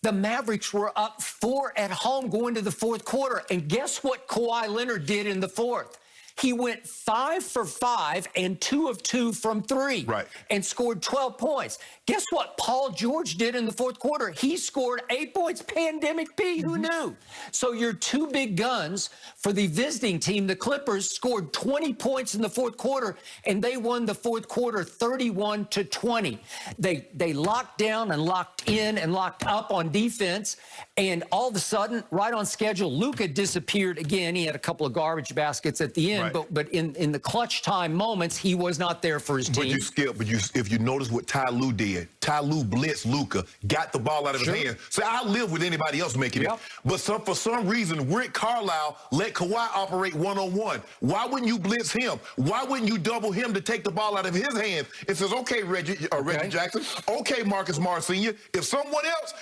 The Mavericks were up 4 at home going to the fourth quarter. And guess what Kawhi Leonard did in the fourth? He went 5 for 5 and 2 of 2 from 3 and scored 12 points. Guess what Paul George did in the fourth quarter? He scored 8 points. Pandemic P, who knew? So your two big guns for the visiting team, the Clippers, scored 20 points in the fourth quarter, and they won the fourth quarter 31-20. They locked down and locked in and locked up on defense, and all of a sudden, right on schedule, Luka disappeared again. He had a couple of garbage baskets at the end. But in the clutch time moments, he was not there for his team. If you notice what Ty Lue did, Ty Lue blitzed Luka, got the ball out of his hand. So I'll live with anybody else making it. But for some reason, Rick Carlisle let Kawhi operate one-on-one. Why wouldn't you blitz him? Why wouldn't you double him to take the ball out of his hands? It says, okay, Reggie Jackson, okay, Marcus Morris Sr. If someone else,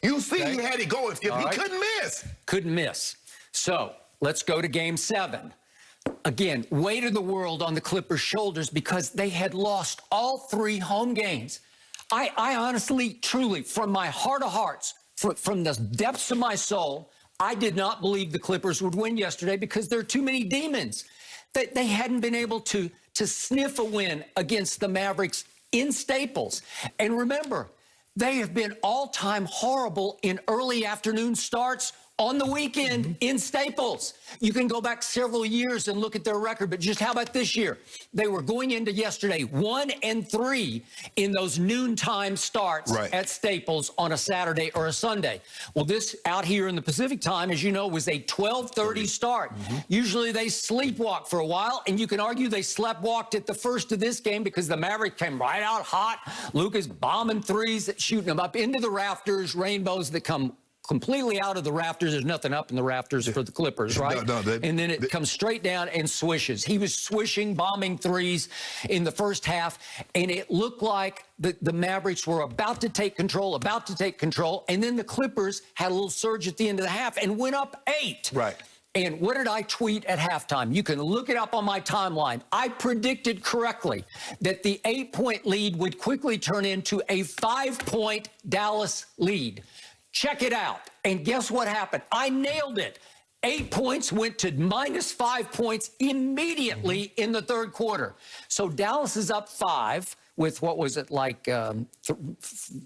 you see he had it going. He couldn't miss. Couldn't miss. So let's go to Game 7. Again, weight of the world on the Clippers' shoulders because they had lost all 3 home games. I honestly, truly, from my heart of hearts, from the depths of my soul, I did not believe the Clippers would win yesterday because there are too many demons. They hadn't been able to sniff a win against the Mavericks in Staples. And remember, they have been all-time horrible in early afternoon starts on the weekend in Staples. You can go back several years and look at their record, but just how about this year? They were going into yesterday 1-3 in those noontime starts at Staples on a Saturday or a Sunday. Well, this out here in the Pacific time, as you know, was a 12:30 start. Usually they sleepwalk for a while, and you can argue they sleptwalked at the first of this game because the Mavericks came right out hot. Luka's bombing threes, shooting them up into the rafters, rainbows that come completely out of the rafters. There's nothing up in the rafters for the Clippers, right? And then it comes straight down and swishes. He was swishing, bombing threes in the first half, and it looked like the Mavericks were about to take control, and then the Clippers had a little surge at the end of the half and went up 8. And what did I tweet at halftime? You can look it up on my timeline. I predicted correctly that the 8-point lead would quickly turn into a 5-point Dallas lead. Check it out. And guess what happened? I nailed it. 8 points went to -5 points immediately in the third quarter. So Dallas is up 5 with, what was it, like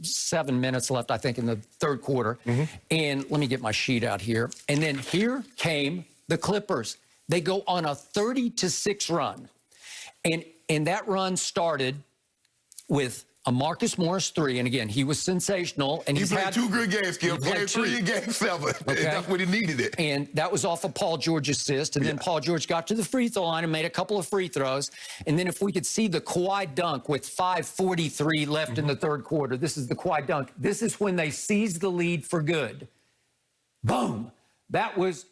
7 minutes left, I think, in the third quarter. And let me get my sheet out here. And then here came the Clippers. They go on a 30-6 run. And that run started with a Marcus Morris 3, and again, he was sensational. And he played 2 good games, Skip. He played 3 in Game 7. That's when he needed it. And that was off a Paul George assist. And then Paul George got to the free throw line and made a couple of free throws. And then if we could see the Kawhi dunk with 5:43 left in the third quarter, this is the Kawhi dunk. This is when they seized the lead for good. Boom. That was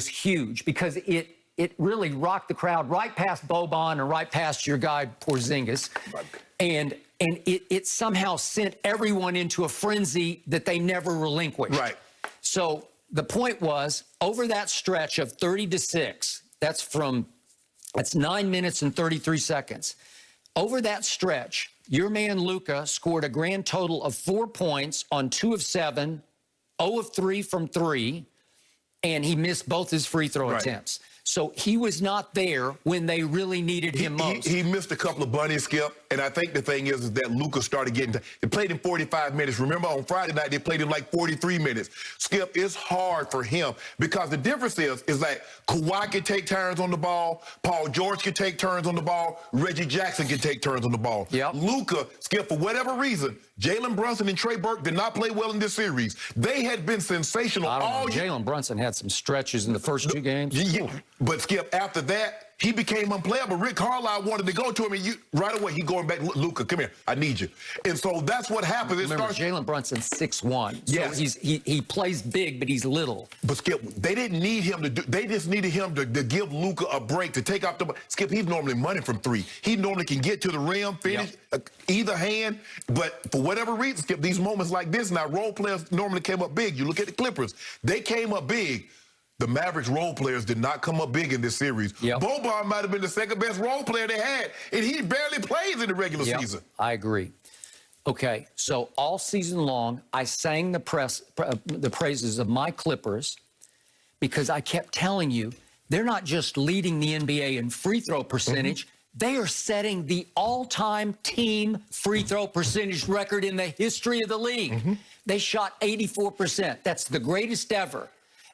huge because it really rocked the crowd right past Boban and right past your guy Porzingis. And it somehow sent everyone into a frenzy that they never relinquished. So the point was, over that stretch of 30-6, that's 9 minutes and 33 seconds. Over that stretch, your man Luka scored a grand total of 4 points on 2 of 7, 0 of 3 from 3, and he missed both his free throw attempts. So he was not there when they really needed him most. He missed a couple of bunnies, Skip. And I think the thing is that Luka started getting they played him 45 minutes. Remember, on Friday night, they played him like 43 minutes. Skip, it's hard for him because the difference is that Kawhi can take turns on the ball, Paul George can take turns on the ball, Reggie Jackson can take turns on the ball. Luka, Skip, for whatever reason, Jalen Brunson and Trey Burke did not play well in this series. They had been sensational all year. Jalen Brunson had some stretches in the first 2 games. But, Skip, after that, he became unplayable. Rick Carlisle wanted to go to him, and right away, he going back, Luka, come here, I need you. And so that's what happens. Remember, Jalen Brunson's 6'1". So he plays big, but he's little. But, Skip, they didn't need him to do, they just needed him to give Luka a break, to take off the, Skip, he's normally money from 3. He normally can get to the rim, finish either hand, but for whatever reason, Skip, these moments like this, now role players normally came up big. You look at the Clippers, they came up big. The Mavericks role players did not come up big in this series. Boban might have been the second best role player they had, and he barely plays in the regular season. I agree. Okay, so all season long, I sang the praises of my Clippers because I kept telling you, they're not just leading the NBA in free throw percentage, they are setting the all-time team free throw percentage record in the history of the league. They shot 84%. That's the greatest ever.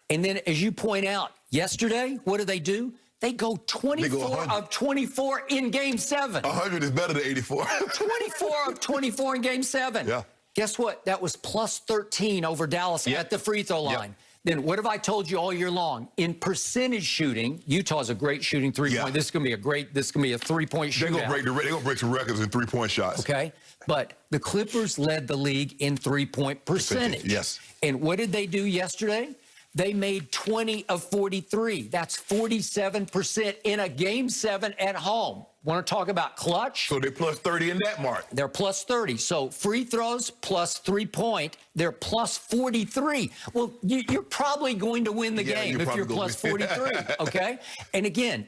And then, as you point out, yesterday, what do? They go 24 of 24 in Game 7. 100 is better than 84. 24 of 24 in Game 7. Yeah. Guess what? That was plus 13 over Dallas at the free throw line. Then what have I told you all year long? In percentage shooting, Utah's a great shooting three-point. This is going to be a three-point shootout. They're going to break some records in three-point shots. Okay, but the Clippers led the league in three-point percentage. Yes. And what did they do yesterday? They made 20 of 43. That's 47% in a Game 7 at home. Want to talk about clutch? So they're plus 30 in that mark. They're plus 30. So free throws plus 3-point, they're plus 43. Well, you're probably going to win the game if you're plus 43, okay? And again,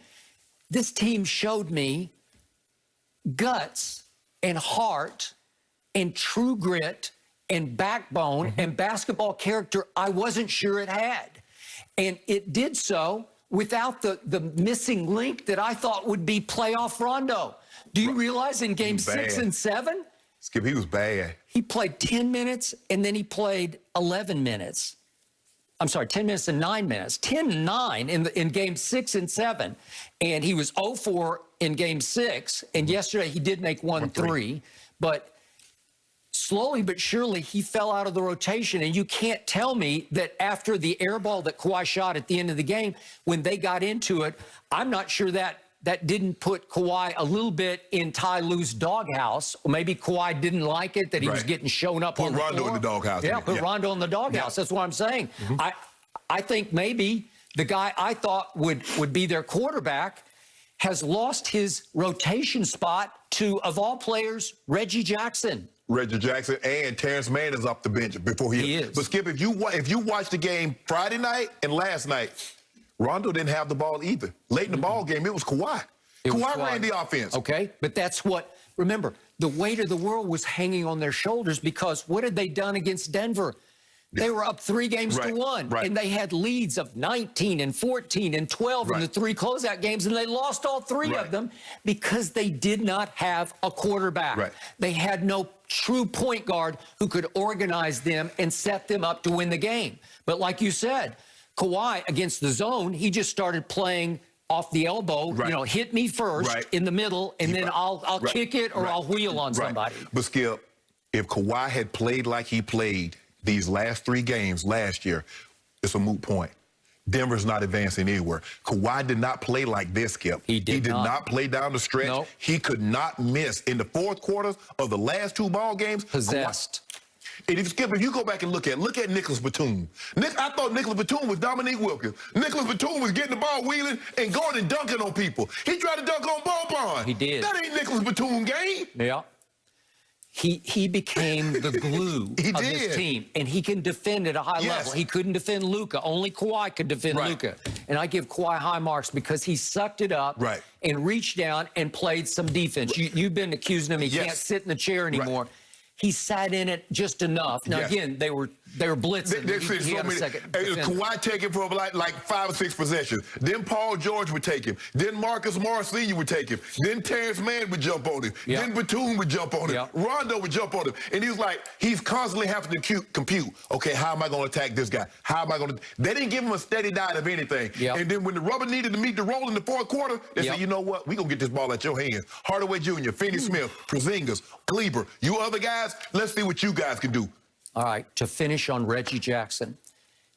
this team showed me guts and heart and true grit and backbone and basketball character I wasn't sure it had. And it did so without the missing link that I thought would be playoff Rondo. Do you realize in Game 6 and 7? Skip, he was bad. He played 10 minutes, and then he played 11 minutes. I'm sorry, 10 minutes and 9 minutes. 10 and 9 in Game 6 and 7. And he was 0-4 in Game 6, and yesterday he did make 1-3. But slowly but surely, he fell out of the rotation, and you can't tell me that after the air ball that Kawhi shot at the end of the game, when they got into it, I'm not sure that didn't put Kawhi a little bit in Ty Lue's doghouse. Or maybe Kawhi didn't like it, that he was getting shown up on the floor. Put Rondo in the doghouse. Yeah, put Rondo in the doghouse. That's what I'm saying. I think maybe the guy I thought would be their quarterback has lost his rotation spot to, of all players, Reggie Jackson. Reggie Jackson and Terrence Mann is off the bench before he is. But Skip, if you watch the game Friday night and last night, Rondo didn't have the ball either. Late in the ball game, it was Kawhi. Kawhi ran the offense. Okay, but that's what, remember, the weight of the world was hanging on their shoulders because what had they done against Denver? They were up 3 games to 1, and they had leads of 19 and 14 and 12 in the 3 closeout games, and they lost all 3 of them because they did not have a quarterback. They had no true point guard who could organize them and set them up to win the game. But like you said, Kawhi against the zone, he just started playing off the elbow, you know, hit me first in the middle, and then I'll kick it or I'll wheel on somebody. But Skip, if Kawhi had played like he played these last 3 games last year, it's a moot point. Denver's not advancing anywhere. Kawhi did not play like this, Skip. He did not play down the stretch. He could not miss in the 4th quarters of the last 2 ball games. Possessed. And if you go back and look at Nicholas Batum. I thought Nicholas Batum was Dominique Wilkins. Nicholas Batum was getting the ball wheeling and going and dunking on people. He tried to dunk on Ball Pond. He did. That ain't Nicholas Batum game. Yeah. He became the glue of this team, and he can defend at a high level. He couldn't defend Luka. Only Kawhi could defend Luka. And I give Kawhi high marks because he sucked it up and reached down and played some defense. You've been accusing him he can't sit in the chair anymore. He sat in it just enough. Now, again, they were blitzing. He had a second Kawhi take him for like 5 or 6 possessions. Then Paul George would take him. Then Marcus Morris Sr. would take him. Then Terrence Mann would jump on him. Then Batum would jump on him. Rondo would jump on him. And he was like, he's constantly having to compute. Okay, how am I going to attack this guy? How am I going to? They didn't give him a steady diet of anything. And then when the rubber needed to meet the roll in the 4th quarter, they said, you know what? We're going to get this ball at your hands. Hardaway Jr., Finney Smith, Porzingis, Kleber, you other guys, let's see what you guys can do. All right, to finish on Reggie Jackson,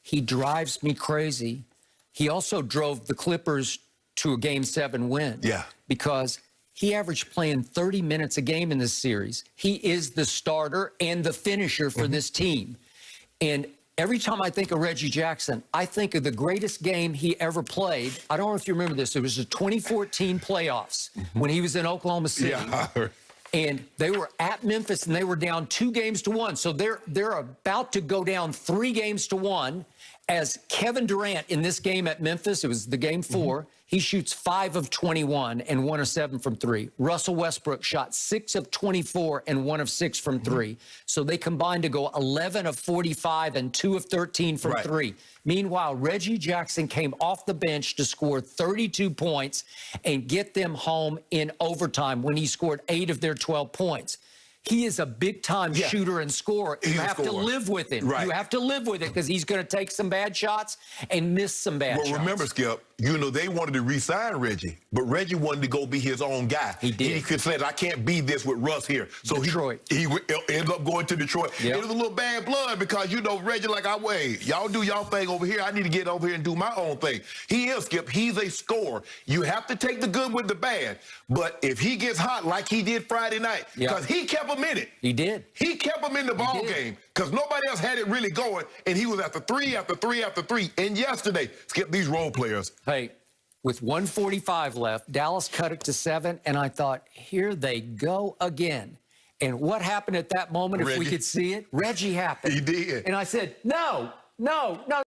he drives me crazy. He also drove the Clippers to a Game 7 win. Because he averaged playing 30 minutes a game in this series. He is the starter and the finisher for this team. And every time I think of Reggie Jackson, I think of the greatest game he ever played. I don't know if you remember this. It was the 2014 playoffs when he was in Oklahoma City. And they were at Memphis, and they were down 2 games to 1. So they're about to go down 3 games to 1. as Kevin Durant in this game at Memphis, it was the game 4, he shoots 5 of 21 and 1 of 7 from 3. Russell Westbrook shot 6 of 24 and 1 of 6 from 3. So they combined to go 11 of 45 and 2 of 13 from 3. Meanwhile, Reggie Jackson came off the bench to score 32 points and get them home in overtime when he scored 8 of their 12 points. He is a big-time shooter and scorer. You have to live with him. You have to live with it because he's going to take some bad shots and miss some bad shots. Well, remember, Skip, you know, they wanted to re-sign Reggie, but Reggie wanted to go be his own guy. He did. He could say, I can't be this with Russ here. So Detroit. he ended up going to Detroit. It was a little bad blood because, you know, Reggie like, y'all do y'all thing over here. I need to get over here and do my own thing. He is, Skip. He's a scorer. You have to take the good with the bad. But if he gets hot like he did Friday night, because he kept him in it. He did. He kept him in the ball game because nobody else had it really going, and he was after 3 after 3 after 3. And yesterday, Skip, these role players. Hey, with 1:45 left, Dallas cut it to 7, and I thought, here they go again. And what happened at that moment, if we could see it? Reggie happened. He did. And I said, no, no, no.